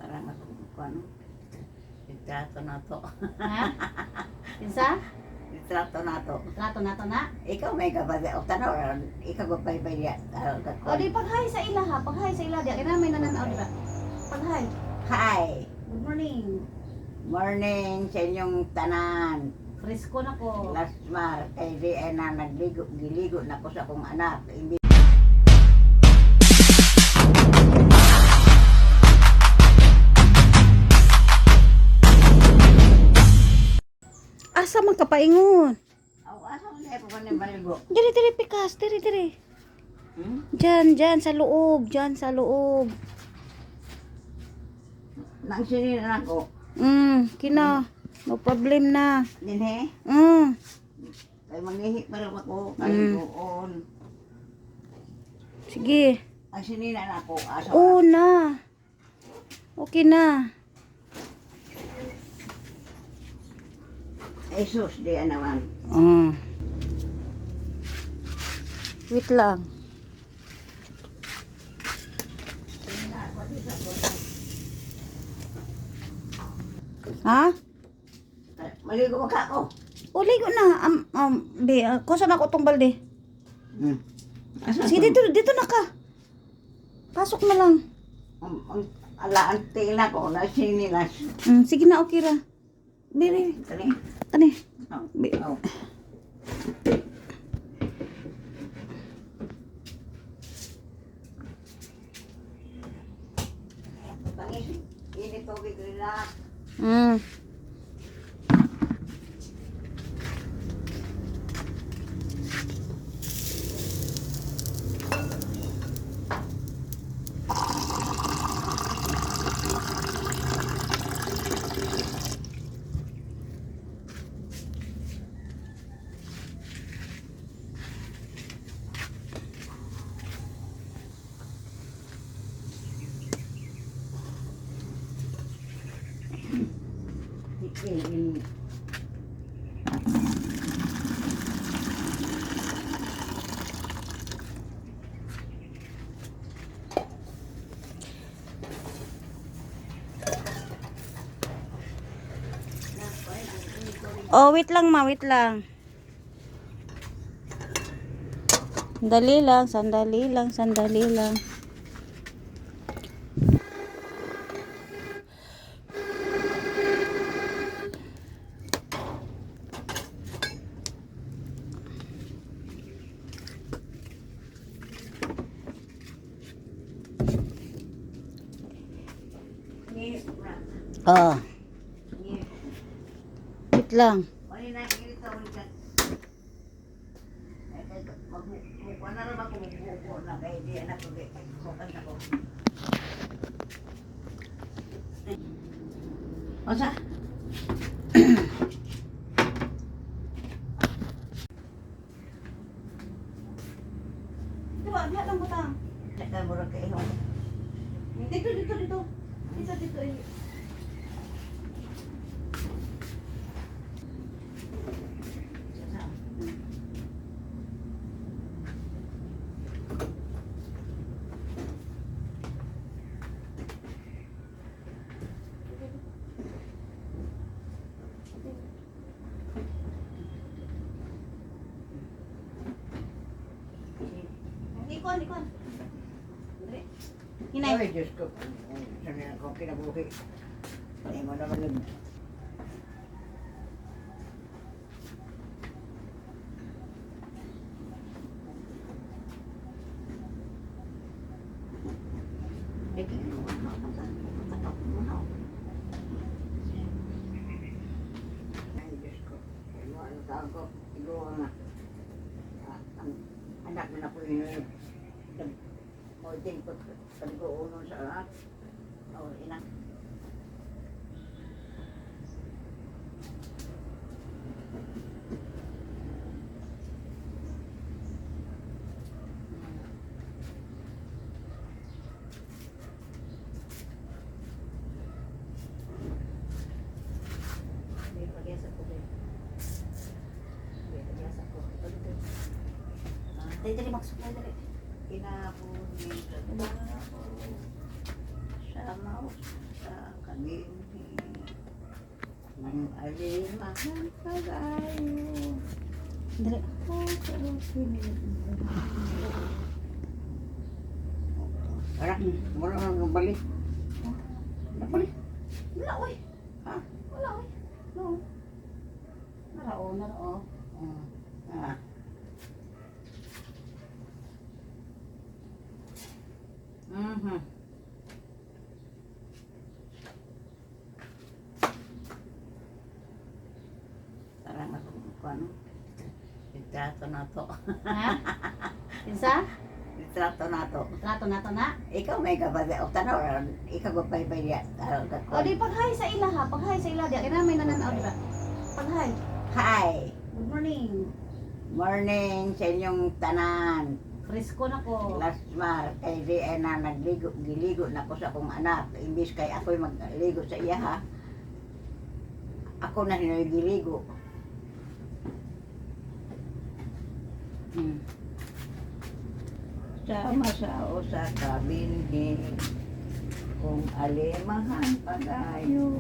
Parang ako ano. Litrato na to. Ha? Kinsa? Litrato na to. Trato na to na. Ikaw may kabada. O tanaw, ikaw gabay-bay niya. O di paghay sa ila ha. Paghay sa ila. Di kaya may nananaw diba? Paghay. Hi! Good morning. Morning sa inyong tanan. Presko na ko. Last Mar, kay di ay na giligo na ko sa akong anak. Hindi Asa man ka paingon? aw asa man ay ko ni baligo. Diri pikas. Diri. Diyan sa loob. Diyan sa loob. Nang sinin na ako. Kina. No problem na. Dinhe. Kay mangihi para ako kay doon. Sige. Ang sinin na ako asa. Oo na. Okay na. Jesus di naman. Wait lang. Ha? Maligo ka ako. Uli ko na. Be, kusa na ko tong balde. Asa Sige, dito na ka. Pasok na lang. Alaan tila ko na sinilas. Sige na, okay ra. Diri. Kani. Kani. Oh. Pangis, ini tubig nila. Oh, wait lang ma, wait lang. Sandali lang. Oh. Wait lang. Osa? Diba, diha lang butang. Sakal mo rin kayo. Dito. Dito. Ikon. Hinay. Ay, Diyos ko. Sanay ako kinabuhi. Ay mo naman yun. Ay, Diyos ko. Ano tawag ko? Siguro nga. Ang anak mo na po yun. Mo din ko sabi ko uno sa anak. O ina. Dali, maksud na dali. Kinapuni. Sama sa kabinhi. Kung alimahan pagayo. Dali. Arak, mura nga balik. Napuli. Wala, oy. Ha? Wala, oy. No. Narao, narao. Ah. Mhm. Parang ako ano? Litrato na to. Ha? Isa? Litrato na to. Trato na to na. Ikaw may kapatid. O tanaw, ikaw ba pa iba O di paghay sa ila ha. Paghay sa ila. Di kaya may nananaw diba? Paghay. Hi! Good morning. Morning sa inyong tanan. Presko na ko. Last Mar, kay di ay na giligo na ko sa akong anak. Imbis kay ako'y magligo sa iya ha. Ako na hinagiligo. Sama sa usa ka binhi kung alimahan pagayo.